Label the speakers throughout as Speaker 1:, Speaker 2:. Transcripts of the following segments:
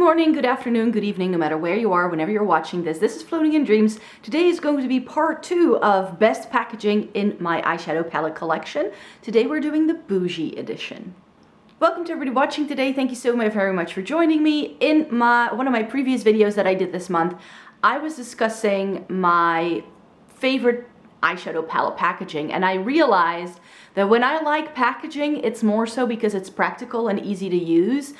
Speaker 1: morning, good afternoon, good evening, no matter where you are, whenever you're watching this. This is Floating in Dreams. Today is going to be part 2 of best packaging in my eyeshadow palette collection. Today we're doing the bougie edition. Welcome to everybody watching today. Thank you so very much for joining me. In one of my previous videos that I did this month, I was discussing my favorite eyeshadow palette packaging, and I realized that when I like packaging, it's more so because it's practical and easy to use.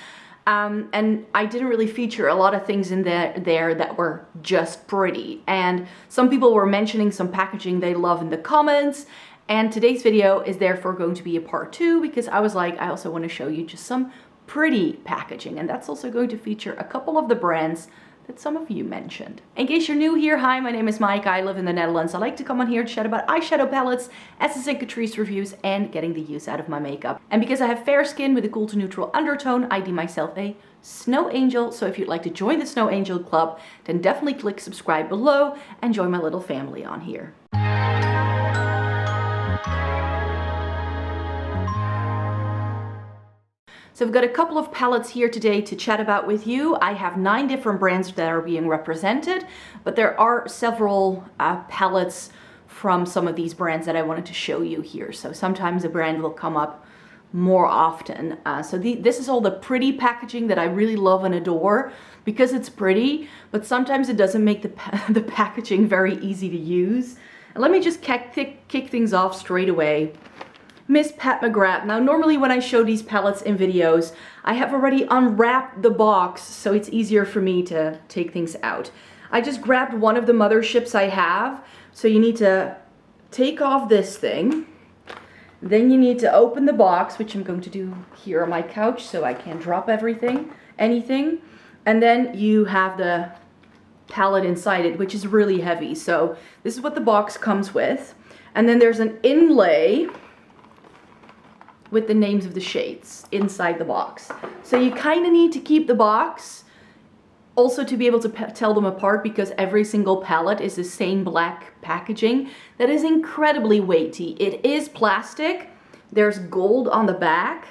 Speaker 1: And I didn't really feature a lot of things in there that were just pretty. And some people were mentioning some packaging they love in the comments. And today's video is therefore going to be a part 2 because I was like, I also want to show you just some pretty packaging. And that's also going to feature a couple of the brands that some of you mentioned. In case you're new here, hi, my name is Mike. I live in the Netherlands. I like to come on here to chat about eyeshadow palettes, essence and Catrice reviews, and getting the use out of my makeup. And because I have fair skin with a cool to neutral undertone, I deem myself a snow angel. So if you'd like to join the Snow Angel Club, then definitely click subscribe below and join my little family on here. So I've got a couple of palettes here today to chat about with you. I have 9 different brands that are being represented, but there are several palettes from some of these brands that I wanted to show you here. So sometimes a brand will come up more often. This is all the pretty packaging that I really love and adore because it's pretty, but sometimes it doesn't make the packaging very easy to use. And let me just kick things off straight away. Miss Pat McGrath. Now normally when I show these palettes in videos, I have already unwrapped the box so it's easier for me to take things out. I just grabbed one of the Motherships I have. So you need to take off this thing. Then you need to open the box, which I'm going to do here on my couch so I can't drop anything. And then you have the palette inside it, which is really heavy. So this is what the box comes with. And then there's an inlay with the names of the shades inside the box. So you kind of need to keep the box also to be able to tell them apart because every single palette is the same black packaging that is incredibly weighty. It is plastic. There's gold on the back,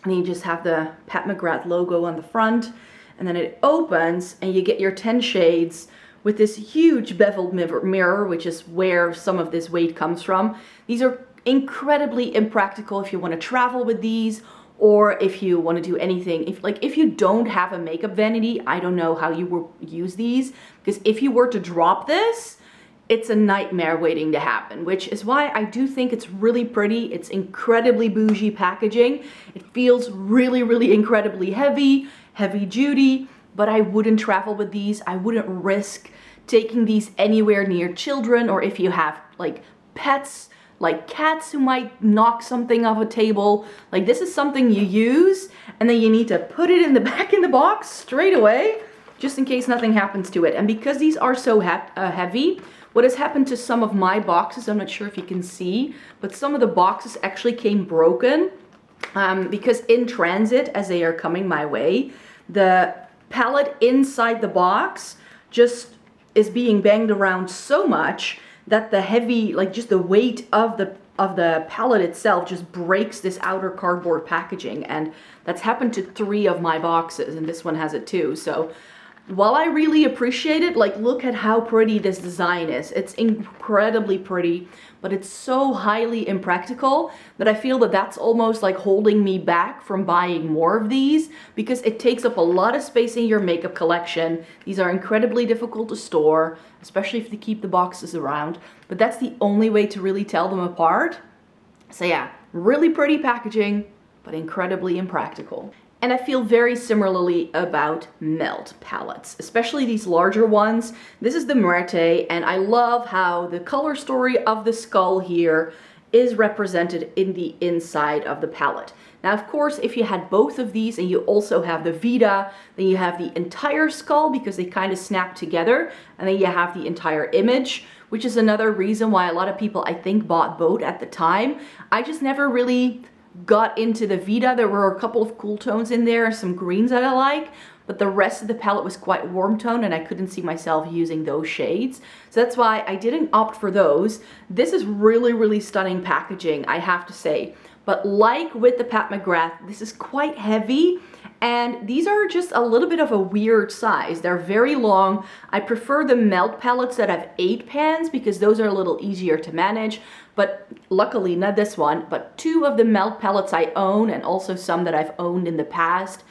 Speaker 1: and you just have the Pat McGrath logo on the front, and then it opens and you get your 10 shades with this huge beveled mirror, which is where some of this weight comes from. These are incredibly impractical if you want to travel with these, or if you want to do anything. If you don't have a makeup vanity, I don't know how you will use these, because if you were to drop this, it's a nightmare waiting to happen, which is why I do think it's really pretty. It's incredibly bougie packaging. It feels really, really incredibly heavy duty, but I wouldn't travel with these. I wouldn't risk taking these anywhere near children, or if you have like pets, like cats who might knock something off a table. Like, this is something you use and then you need to put it in the back in the box straight away just in case nothing happens to it. And because these are so heavy, what has happened to some of my boxes, I'm not sure if you can see, but some of the boxes actually came broken because in transit, as they are coming my way, the palette inside the box just is being banged around so much that the heavy, like just the weight of the palette itself just breaks this outer cardboard packaging. And that's happened to 3 of my boxes, and this one has it too. So while I really appreciate it, like, look at how pretty this design is. It's incredibly pretty, but it's so highly impractical that I feel that that's almost like holding me back from buying more of these because it takes up a lot of space in your makeup collection. These are incredibly difficult to store, especially if you keep the boxes around, but that's the only way to really tell them apart. So yeah, really pretty packaging, but incredibly impractical. And I feel very similarly about Melt palettes, especially these larger ones. This is the Mate, and I love how the color story of the skull here is represented in the inside of the palette. Now, of course, if you had both of these and you also have the Vita, then you have the entire skull because they kind of snap together, and then you have the entire image, which is another reason why a lot of people, I think, bought both at the time. I just never really got into the Vita. There were a couple of cool tones in there, some greens that I like, but the rest of the palette was quite warm tone and I couldn't see myself using those shades. So that's why I didn't opt for those. This is really, really stunning packaging, I have to say. But like with the Pat McGrath, this is quite heavy And these are just a little bit of a weird size. They're very long. I prefer the melt palettes that have 8 pans because those are a little easier to manage. But luckily, not this one, but 2 of the melt palettes I own, and also some that I've owned in the past,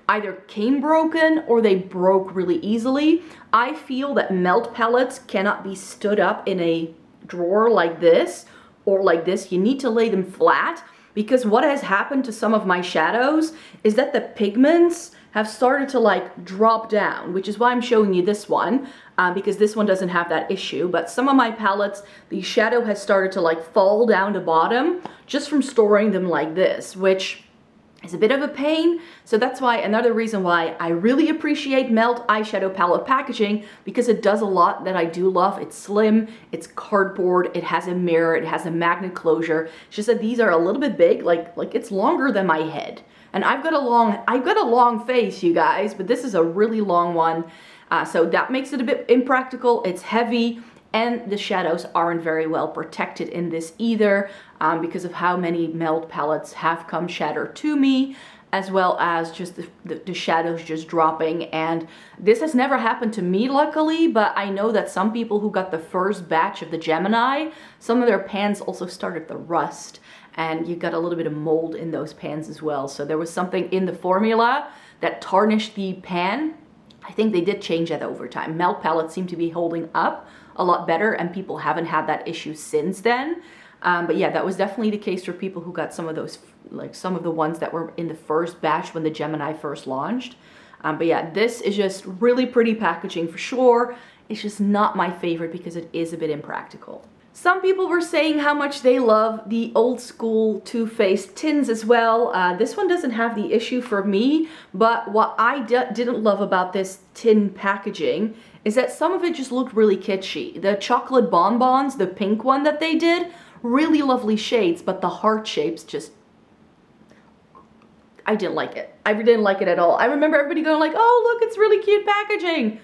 Speaker 1: either came broken or they broke really easily. I feel that melt palettes cannot be stood up in a drawer like this or like this. You need to lay them flat, because what has happened to some of my shadows is that the pigments have started to like drop down, which is why I'm showing you this one, because this one doesn't have that issue. But some of my palettes, the shadow has started to like fall down to bottom just from storing them like this, which is a bit of a pain. So that's why, another reason why I really appreciate melt eyeshadow palette packaging, because it does a lot that I do love. It's slim, it's cardboard, it has a mirror, it has a magnet closure. It's just that these are a little bit big, like it's longer than my head. And I've got a long face, you guys, but this is a really long one. So that makes it a bit impractical. It's heavy. And the shadows aren't very well protected in this either, because of how many melt palettes have come shattered to me, as well as just the shadows just dropping. And this has never happened to me, luckily, but I know that some people who got the first batch of the Gemini, some of their pans also started to rust, and you got a little bit of mold in those pans as well. So there was something in the formula that tarnished the pan. I think they did change that over time. Melt palettes seem to be holding up a lot better, and people haven't had that issue since then. But yeah, that was definitely the case for people who got some of those, like some of the ones that were in the first batch when the Gemini first launched. But yeah, this is just really pretty packaging for sure. It's just not my favorite because it is a bit impractical. Some people were saying how much they love the old school Too Faced tins as well. This one doesn't have the issue for me, but what I didn't love about this tin packaging is that some of it just looked really kitschy. The chocolate bonbons, the pink one that they did, really lovely shades, but the heart shapes just, I didn't like it. I didn't like it at all. I remember everybody going like, oh look, it's really cute packaging.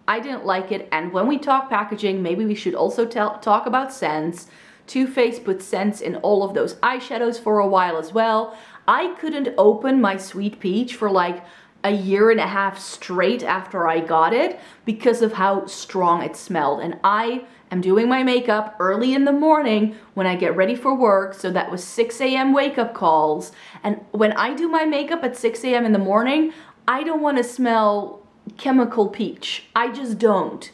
Speaker 1: I didn't like it. And when we talk packaging, maybe we should also talk about scents. Too Faced put scents in all of those eyeshadows for a while as well. I couldn't open my Sweet Peach for like a year and a half straight after I got it because of how strong it smelled. And I am doing my makeup early in the morning when I get ready for work, so that was 6 a.m. wake up calls. And when I do my makeup at 6 a.m. in the morning, I don't want to smell chemical peach. I just don't.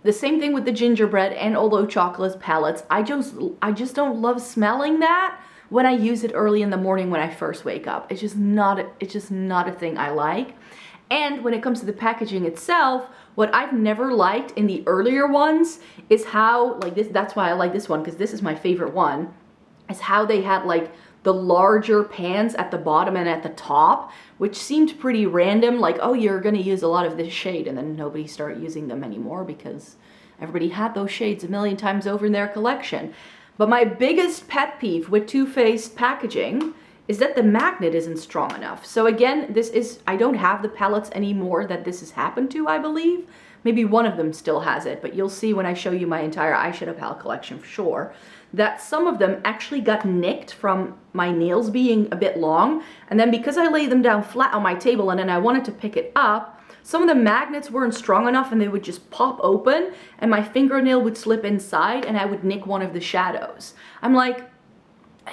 Speaker 1: The same thing with the gingerbread and Olo chocolate palettes. I just don't love smelling that when I use it early in the morning when I first wake up. It's just not a thing I like. And when it comes to the packaging itself, what I've never liked in the earlier ones is how, like this, that's why I like this one, because this is my favorite one, is how they had like the larger pans at the bottom and at the top, which seemed pretty random, like, oh, you're gonna use a lot of this shade, and then nobody started using them anymore because everybody had those shades a million times over in their collection. But my biggest pet peeve with Too Faced packaging is that the magnet isn't strong enough. So again, I don't have the palettes anymore that this has happened to, I believe. Maybe one of them still has it, but you'll see when I show you my entire eyeshadow palette collection for sure, that some of them actually got nicked from my nails being a bit long. And then because I laid them down flat on my table and then I wanted to pick it up, some of the magnets weren't strong enough and they would just pop open and my fingernail would slip inside and I would nick one of the shadows. I'm like,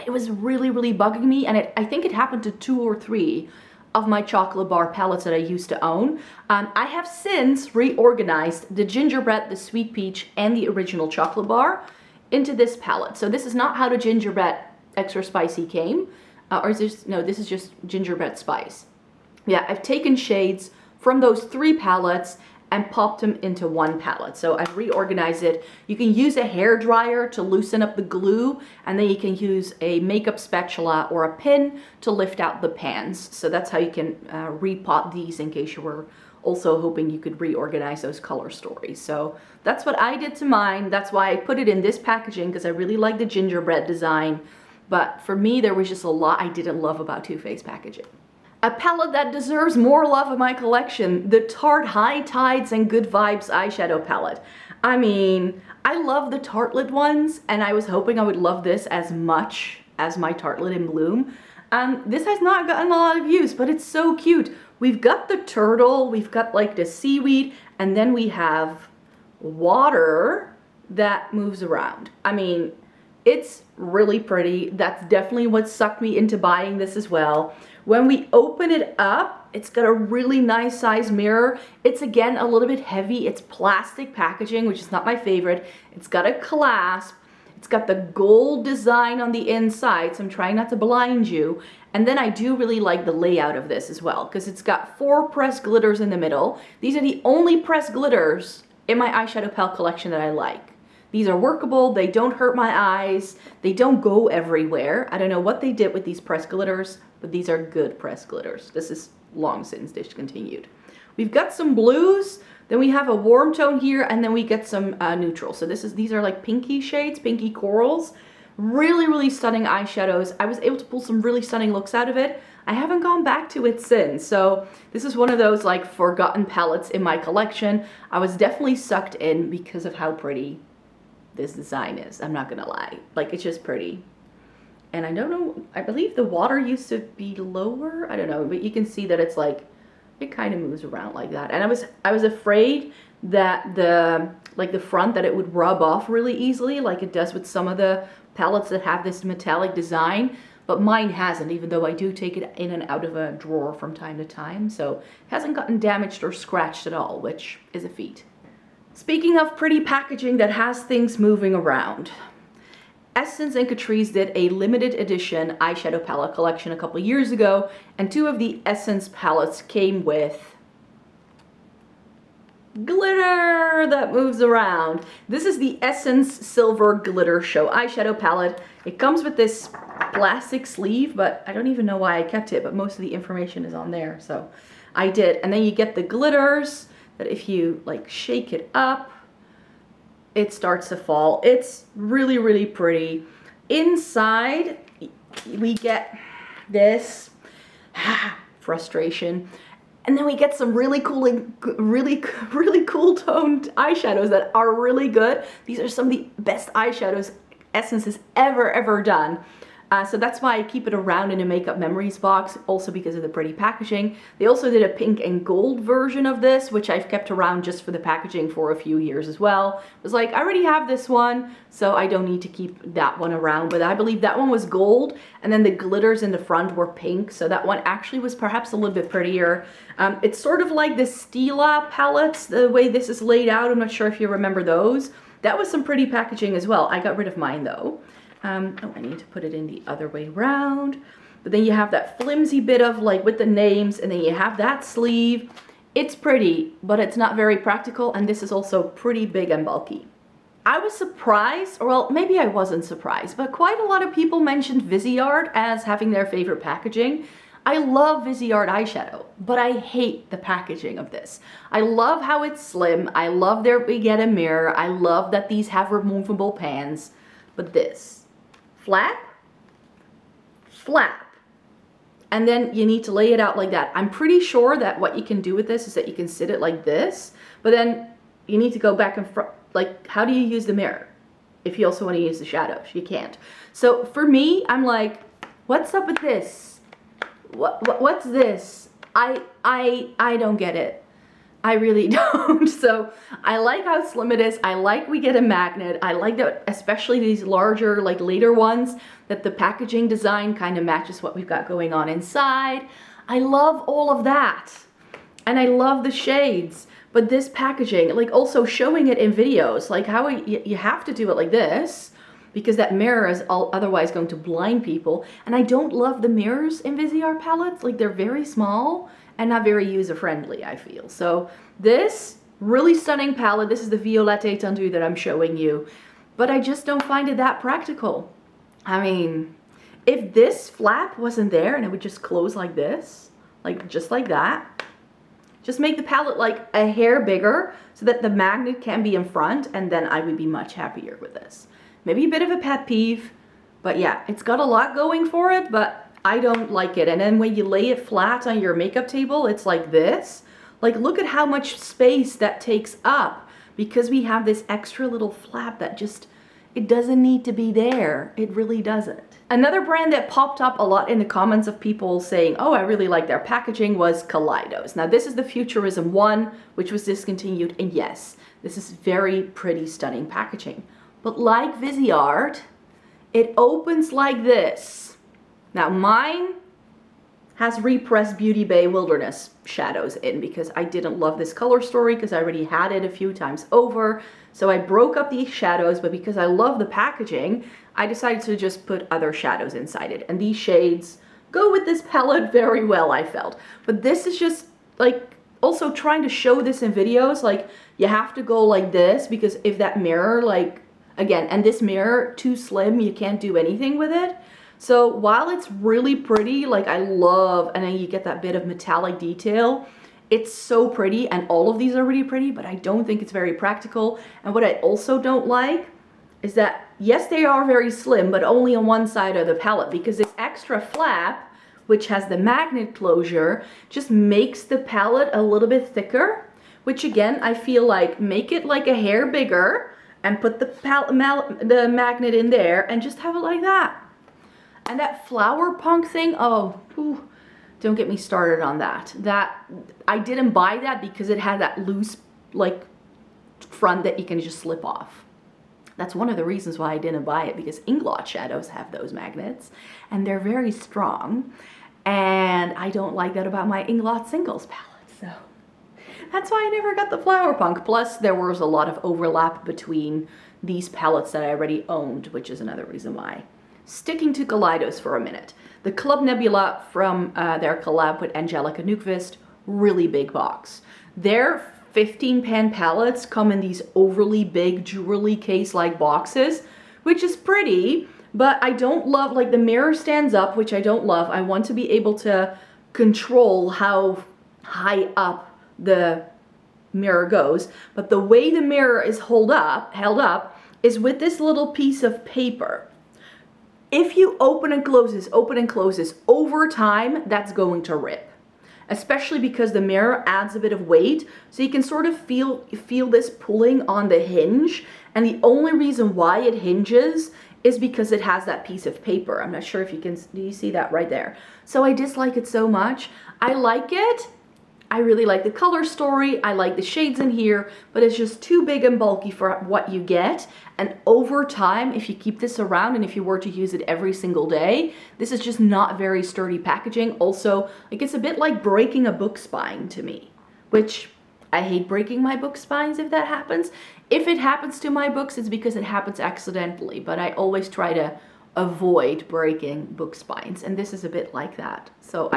Speaker 1: it was really, really bugging me. And I think it happened to 2 or 3 of my chocolate bar palettes that I used to own. I have since reorganized the gingerbread, the sweet peach, and the original chocolate bar into this palette. So this is not how the gingerbread extra spicy came, or is this, no, this is just gingerbread spice. Yeah, I've taken shades from those 3 palettes and popped them into one palette. So I've reorganized it. You can use a hair dryer to loosen up the glue, and then you can use a makeup spatula or a pin to lift out the pans. So that's how you can repot these in case you were also hoping you could reorganize those color stories. So that's what I did to mine. That's why I put it in this packaging, because I really like the gingerbread design. But for me, there was just a lot I didn't love about Too Faced packaging. A palette that deserves more love in my collection, the Tarte High Tides and Good Vibes eyeshadow palette. I mean, I love the Tartelette ones, and I was hoping I would love this as much as my Tartelette in Bloom. This has not gotten a lot of use, but it's so cute. We've got the turtle, we've got like the seaweed, and then we have water that moves around. I mean, it's really pretty. That's definitely what sucked me into buying this as well. When we open it up, it's got a really nice size mirror. It's again a little bit heavy. It's plastic packaging, which is not my favorite. It's got a clasp. It's got the gold design on the inside, so I'm trying not to blind you. And then I do really like the layout of this as well, because it's got 4 pressed glitters in the middle. These are the only pressed glitters in my eyeshadow palette collection that I like. These are workable, they don't hurt my eyes, they don't go everywhere. I don't know what they did with these pressed glitters, but these are good pressed glitters. This is long since discontinued. We've got some blues, then we have a warm tone here, and then we get some neutral. So these are like pinky shades, pinky corals. Really, really stunning eyeshadows. I was able to pull some really stunning looks out of it. I haven't gone back to it since, so this is one of those like forgotten palettes in my collection. I was definitely sucked in because of how pretty this design is. I'm not gonna lie, like it's just pretty. And I don't know, I believe the water used to be lower, I don't know, but you can see that it's like, it kind of moves around like that. And I was afraid that the front, that it would rub off really easily like it does with some of the palettes that have this metallic design, but mine hasn't, even though I do take it in and out of a drawer from time to time, so it hasn't gotten damaged or scratched at all, which is a feat. Speaking of pretty packaging that has things moving around, Essence and Catrice did a limited edition eyeshadow palette collection a couple years ago, and 2 of the Essence palettes came with glitter that moves around. This is the Essence Silver Glitter Show eyeshadow palette. It comes with this plastic sleeve, but I don't even know why I kept it, but most of the information is on there, so I did. And then you get the glitters that if you like shake it up, it starts to fall. It's really, really pretty. Inside, we get this frustration. And then we get some really cool, really cool toned eyeshadows that are really good. These are some of the best eyeshadows Essence has ever done. So that's why I keep it around in a Makeup Memories box, also because of the pretty packaging. They also did a pink and gold version of this, which I've kept around just for the packaging for a few years as well. It was like, I already have this one, so I don't need to keep that one around. But I believe that one was gold, and then the glitters in the front were pink, so that one actually was perhaps a little bit prettier. It's sort of like the Stila palettes, the way this is laid out. I'm not sure if you remember those. That was some pretty packaging as well. I got rid of mine though. Oh, I need to put it in the other way around. But then you have that flimsy bit of like with the names, and then you have that sleeve. It's pretty, but it's not very practical, and this is also pretty big and bulky. I was surprised, or well, maybe I wasn't surprised, but quite a lot of people mentioned Viseart as having their favorite packaging. I love Viseart eyeshadow, but I hate the packaging of this. I love how it's slim. I love that we get a mirror. I love that these have removable pans, but this. Flap, flap, and then you need to lay it out like that. I'm pretty sure that what you can do with this is that you can sit it like this, but then you need to go back and front. Like, how do you use the mirror if you also want to use the shadows? You can't. So for me, I'm like, what's up with this? What's this? I don't get it. I really don't. So I like how slim it is. I like we get a magnet. I like that, especially these larger, like later ones, that the packaging design kind of matches what we've got going on inside. I love all of that. And I love the shades. But this packaging, like also showing it in videos, like how you have to do it like this, because that mirror is otherwise going to blind people. And I don't love the mirrors in Viseart palettes. Like, they're very small and not very user-friendly, I feel. So this really stunning palette, this is the Violette Tendu that I'm showing you, but I just don't find it that practical. I mean, if this flap wasn't there and it would just close like this, like just like that, just make the palette like a hair bigger so that the magnet can be in front, and then I would be much happier with this. Maybe a bit of a pet peeve, but yeah, it's got a lot going for it, but I don't like it. And then when you lay it flat on your makeup table, it's like this. Like, look at how much space that takes up, because we have this extra little flap that just, it doesn't need to be there. It really doesn't. Another brand that popped up a lot in the comments of people saying, oh, I really like their packaging, was Kaleidos. Now this is the Futurism one, which was discontinued, and yes, this is very pretty, stunning packaging. But like Viseart, it opens like this. Now mine has repressed Beauty Bay Wilderness shadows in because I didn't love this color story because I already had it a few times over. So I broke up these shadows, but because I love the packaging, I decided to just put other shadows inside it. And these shades go with this palette very well, I felt. But this is just like, also trying to show this in videos, like you have to go like this because if that mirror, like, again, and this mirror, too slim, you can't do anything with it. So while it's really pretty, like I love, and then you get that bit of metallic detail, it's so pretty, and all of these are really pretty, but I don't think it's very practical. And what I also don't like is that, yes, they are very slim, but only on one side of the palette, because this extra flap, which has the magnet closure, just makes the palette a little bit thicker, which again, I feel like make it like a hair bigger and put the magnet in there and just have it like that. And that flower punk thing, oh, don't get me started on that. I didn't buy that because it had that loose, like, front that you can just slip off. That's one of the reasons why I didn't buy it, because Inglot shadows have those magnets, and they're very strong. And I don't like that about my Inglot singles palette, so that's why I never got the flower punk. Plus, there was a lot of overlap between these palettes that I already owned, which is another reason why. Sticking to Kaleidos for a minute. The Club Nebula from their collab with Angelica Nykvist, really big box. Their 15 pan palettes come in these overly big jewelry case-like boxes, which is pretty, but I don't love, like the mirror stands up, which I don't love. I want to be able to control how high up the mirror goes, but the way the mirror is held up is with this little piece of paper. If you open and close this, over time, that's going to rip. Especially because the mirror adds a bit of weight, so you can sort of feel this pulling on the hinge, and the only reason why it hinges is because it has that piece of paper. I'm not sure if you can, do you see that right there? So I dislike it so much. I like it. I really like the color story, I like the shades in here, but it's just too big and bulky for what you get. And over time, if you keep this around and if you were to use it every single day, this is just not very sturdy packaging. Also, like it's a bit like breaking a book spine to me, which I hate breaking my book spines if that happens. If it happens to my books, it's because it happens accidentally, but I always try to avoid breaking book spines, and this is a bit like that. So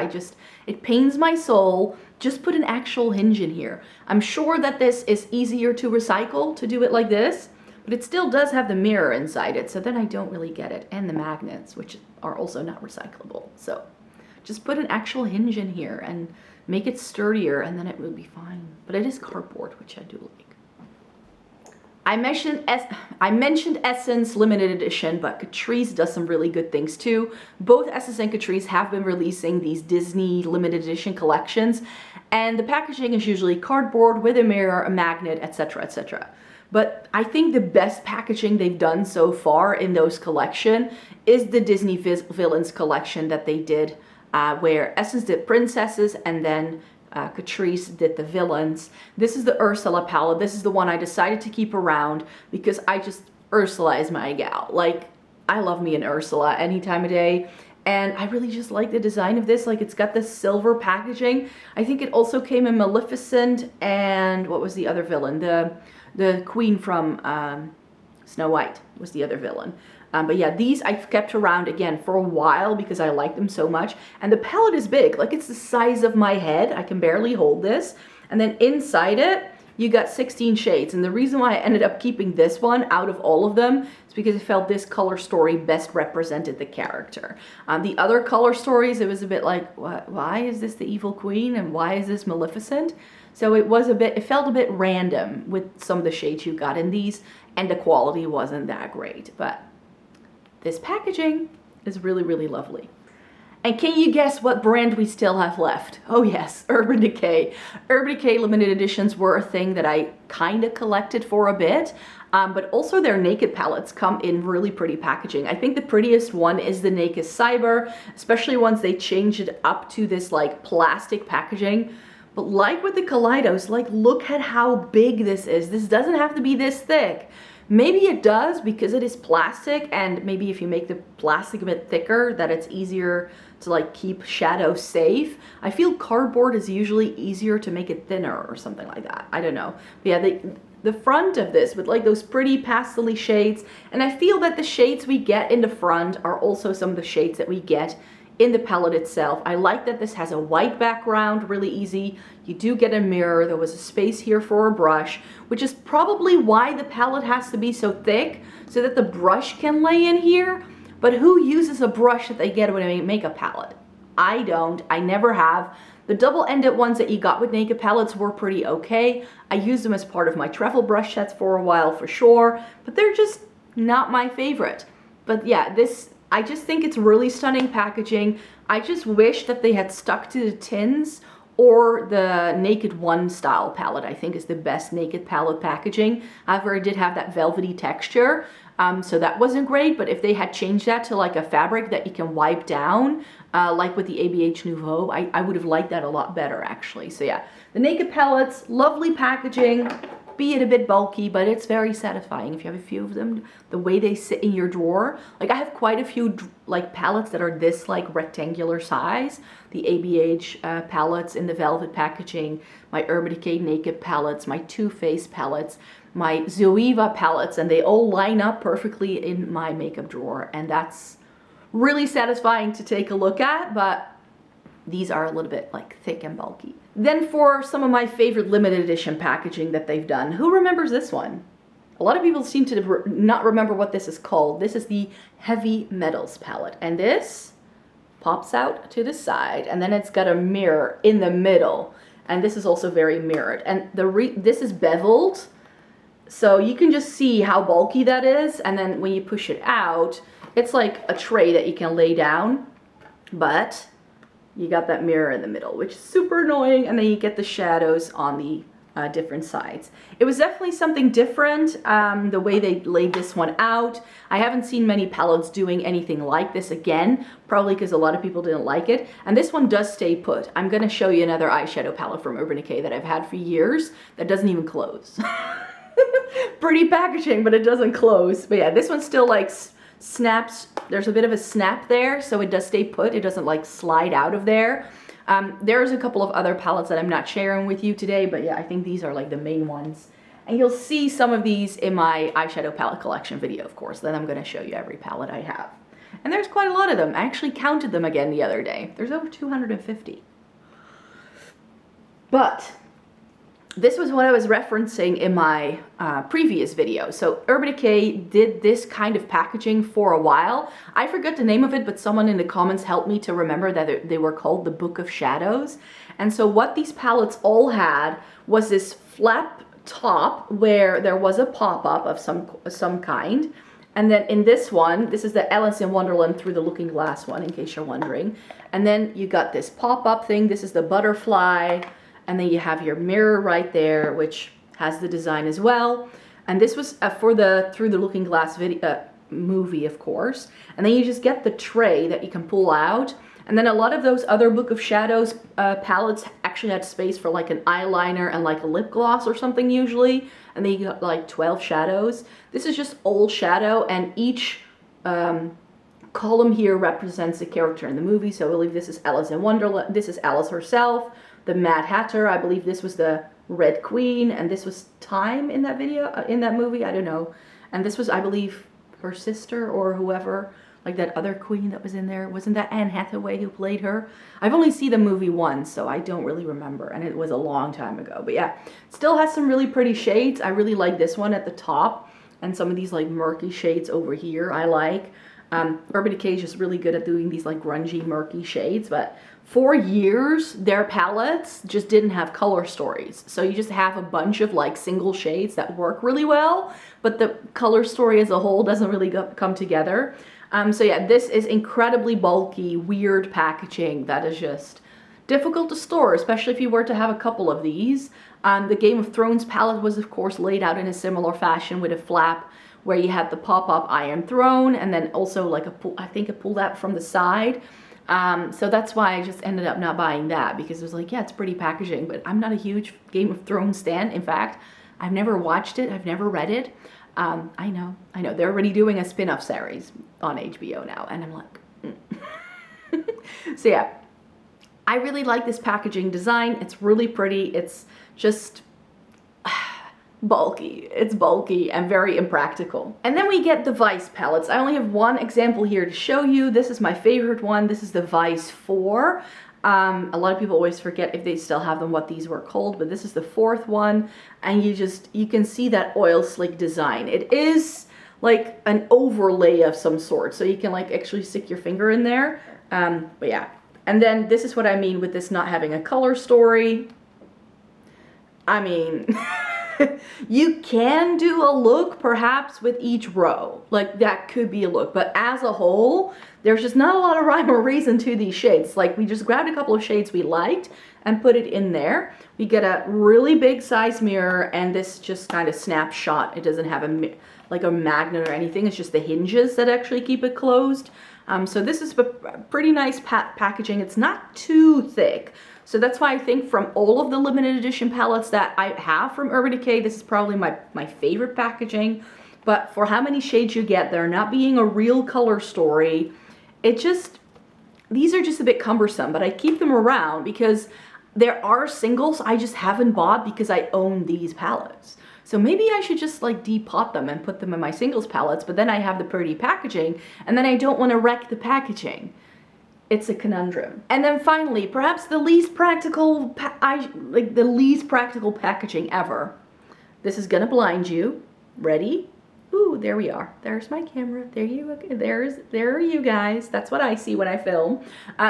Speaker 1: it pains my soul. Just put an actual hinge in here. I'm sure that this is easier to recycle to do it like this, but it still does have the mirror inside it, so then I don't really get it, and the magnets, which are also not recyclable. So just put an actual hinge in here and make it sturdier, and then it will be fine. But it is cardboard, which I do like. I mentioned Essence limited edition, but Catrice does some really good things too. Both Essence and Catrice have been releasing these Disney limited edition collections, and the packaging is usually cardboard with a mirror, a magnet, etc., etc. But I think the best packaging they've done so far in those collection is the Disney Villains collection that they did, where Essence did princesses and then Catrice did the villains. This is the Ursula palette. This is the one I decided to keep around because Ursula is my gal. Like, I love me an Ursula any time of day. And I really just like the design of this. Like, it's got this silver packaging. I think it also came in Maleficent and what was the other villain? The queen from Snow White was the other villain. But yeah, these I've kept around again for a while because I like them so much. And the palette is big, like it's the size of my head. I can barely hold this. And then inside it, you got 16 shades. And the reason why I ended up keeping this one out of all of them is because I felt this color story best represented the character. The other color stories, it was a bit like, why is this the evil queen? And why is this Maleficent? So it felt a bit random with some of the shades you got in these, and the quality wasn't that great. But this packaging is really, really lovely. And can you guess what brand we still have left? Oh yes, Urban Decay. Urban Decay limited editions were a thing that I kind of collected for a bit, but also their naked palettes come in really pretty packaging. I think the prettiest one is the Naked Cyber, especially once they changed it up to this like plastic packaging. But like with the Kaleidos, like look at how big this is. This doesn't have to be this thick. Maybe it does because it is plastic, and maybe if you make the plastic a bit thicker that it's easier to like keep shadow safe. I feel cardboard is usually easier to make it thinner or something like that. I don't know. But yeah, the front of this with like those pretty pastel-y shades, and I feel that the shades we get in the front are also some of the shades that we get in the palette itself. I like that this has a white background, really easy. You do get a mirror. There was a space here for a brush, which is probably why the palette has to be so thick, so that the brush can lay in here. But who uses a brush that they get when they make a palette? I don't. I never have. The double-ended ones that you got with naked palettes were pretty okay. I used them as part of my travel brush sets for a while for sure, but they're just not my favorite. But yeah, this, I just think it's really stunning packaging. I just wish that they had stuck to the tins, or the Naked One style palette, I think is the best naked palette packaging. However, it did have that velvety texture, so that wasn't great, but if they had changed that to like a fabric that you can wipe down, like with the ABH Nouveau, I would have liked that a lot better actually. So yeah, the naked palettes, lovely packaging, be it a bit bulky, but it's very satisfying if you have a few of them. The way they sit in your drawer, like I have quite a few like palettes that are this like rectangular size. The ABH palettes in the velvet packaging, my Urban Decay naked palettes, my Too Faced palettes, my Zoeva palettes, and they all line up perfectly in my makeup drawer, and that's really satisfying to take a look at, but these are a little bit like thick and bulky. Then for some of my favorite limited edition packaging that they've done, who remembers this one? A lot of people seem to not remember what this is called. This is the Heavy Metals palette, and this pops out to the side, and then it's got a mirror in the middle, and this is also very mirrored, and this is beveled, so you can just see how bulky that is, and then when you push it out, it's like a tray that you can lay down, but you got that mirror in the middle, which is super annoying, and then you get the shadows on the different sides. It was definitely something different, the way they laid this one out. I haven't seen many palettes doing anything like this again, probably because a lot of people didn't like it, and this one does stay put. I'm going to show you another eyeshadow palette from Urban Decay that I've had for years that doesn't even close. Pretty packaging, but it doesn't close. But yeah, this one still like snaps. There's a bit of a snap there, so it does stay put. It doesn't like slide out of there. There's a couple of other palettes that I'm not sharing with you today, but yeah, I think these are like the main ones. And you'll see some of these in my eyeshadow palette collection video, of course. Then I'm going to show you every palette I have. And there's quite a lot of them. I actually counted them again the other day. There's over 250. But this was what I was referencing in my previous video. So Urban Decay did this kind of packaging for a while. I forgot the name of it, but someone in the comments helped me to remember that they were called the Book of Shadows. And so what these palettes all had was this flap top where there was a pop-up of some kind. And then in this one, this is the Alice in Wonderland Through the Looking Glass one, in case you're wondering. And then you got this pop-up thing. This is the butterfly. And then you have your mirror right there, which has the design as well. And this was for the Through the Looking Glass video, movie, of course. And then you just get the tray that you can pull out. And then a lot of those other Book of Shadows palettes actually had space for like an eyeliner and like a lip gloss or something usually. And then you got like 12 shadows. This is just all shadow, and each column here represents a character in the movie. So I believe this is Alice in Wonderland. This is Alice herself. The Mad Hatter, I believe this was the Red Queen, and this was Time in that video, in that movie, I don't know. And this was, I believe, her sister or whoever, like that other queen that was in there. Wasn't that Anne Hathaway who played her? I've only seen the movie once, so I don't really remember, and it was a long time ago. But yeah, it still has some really pretty shades. I really like this one at the top, and some of these like murky shades over here I like. Urban Decay is just really good at doing these like grungy, murky shades, but for years, their palettes just didn't have color stories. So you just have a bunch of like single shades that work really well, but the color story as a whole doesn't really come together. So yeah, this is incredibly bulky, weird packaging that is just difficult to store, especially if you were to have a couple of these. The Game of Thrones palette was of course laid out in a similar fashion with a flap where you had the pop-up Iron Throne and then also like I think a pull out from the side. So that's why I just ended up not buying that, because it was like, yeah, it's pretty packaging, but I'm not a huge Game of Thrones stan. In fact, I've never watched it. I've never read it. I know. They're already doing a spin-off series on HBO now, and I'm like, So yeah, I really like this packaging design. It's really pretty. It's just bulky. It's bulky and very impractical. And then we get the Vice palettes. I only have one example here to show you. This is my favorite one. This is the Vice 4. A lot of people always forget, if they still have them, what these were called, but this is the 4th one, and you can see that oil slick design. It is like an overlay of some sort, so you can like actually stick your finger in there. But yeah, and then this is what I mean with this not having a color story. I mean, you can do a look perhaps with each row, like that could be a look, but as a whole, there's just not a lot of rhyme or reason to these shades. Like, we just grabbed a couple of shades we liked and put it in there. We get a really big size mirror, and this just kind of snapshot. It doesn't have like a magnet or anything. It's just the hinges that actually keep it closed. So this is a pretty nice packaging. It's not too thick. So that's why I think from all of the limited edition palettes that I have from Urban Decay, this is probably my favorite packaging. But for how many shades you get, there not being a real color story, these are just a bit cumbersome, but I keep them around because there are singles I just haven't bought because I own these palettes. So maybe I should just like depot them and put them in my singles palettes, but then I have the pretty packaging and then I don't want to wreck the packaging. It's a conundrum. And then finally, perhaps the least practical, the least practical packaging ever. This is gonna blind you. Ready? Ooh, there we are. There's my camera. There are you guys. That's what I see when I film.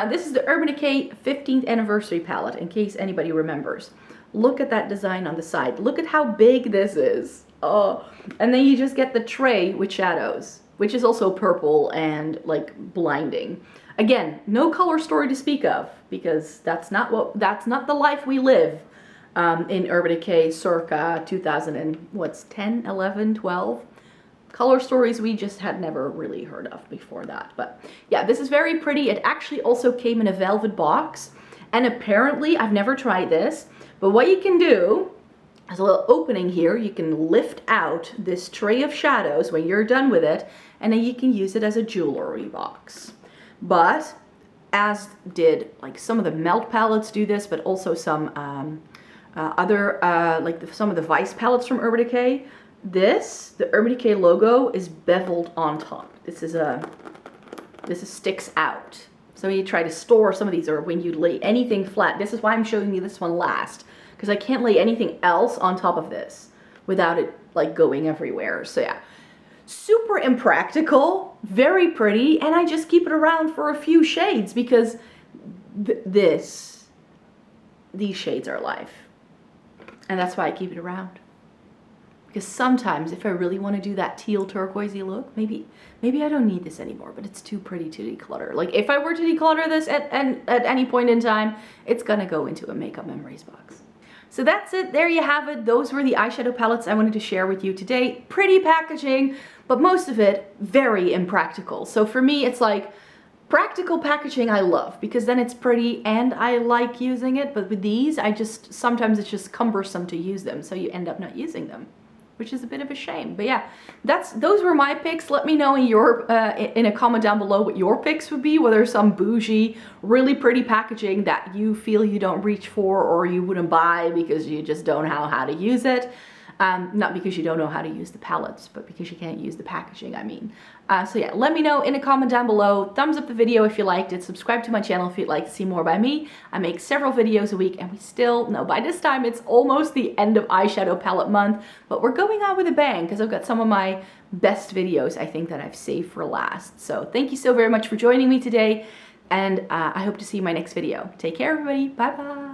Speaker 1: This is the Urban Decay 15th anniversary palette, in case anybody remembers. Look at that design on the side. Look at how big this is. Oh, and then you just get the tray with shadows, which is also purple and like blinding. Again, no color story to speak of, because that's not the life we live in Urban Decay circa 2000 and what's 10, 11, 12. Color stories we just had never really heard of before that. But yeah, this is very pretty. It actually also came in a velvet box, and apparently, I've never tried this, but what you can do, there's a little opening here, you can lift out this tray of shadows when you're done with it, and then you can use it as a jewelry box. But as did like some of the melt palettes do this, but also some some of the Vice palettes from Urban Decay. The Urban Decay logo is beveled on top. This sticks out. So when you try to store some of these, or when you lay anything flat, this is why I'm showing you this one last, because I can't lay anything else on top of this without it like going everywhere. So yeah, super impractical, very pretty, and I just keep it around for a few shades because these shades are life, and that's why I keep it around. Because sometimes if I really want to do that teal turquoisey look, maybe I don't need this anymore, but it's too pretty to declutter. Like if I were to declutter this at any point in time, it's gonna go into a makeup memories box. So that's it, there you have it. Those were the eyeshadow palettes I wanted to share with you today. Pretty packaging, but most of it very impractical. So for me, it's like practical packaging I love, because then it's pretty and I like using it, but with these, sometimes it's just cumbersome to use them, so you end up not using them, which is a bit of a shame. But yeah, those were my picks. Let me know in a comment down below what your picks would be, whether some bougie, really pretty packaging that you feel you don't reach for or you wouldn't buy because you just don't know how to use it. Not because you don't know how to use the palettes, but because you can't use the packaging, I mean. So yeah, let me know in a comment down below. Thumbs up the video if you liked it. Subscribe to my channel if you'd like to see more by me. I make several videos a week, and we still, no, by this time it's almost the end of eyeshadow palette month, but we're going out with a bang because I've got some of my best videos I think that I've saved for last. So thank you so very much for joining me today, and I hope to see you in my next video. Take care, everybody. Bye-bye.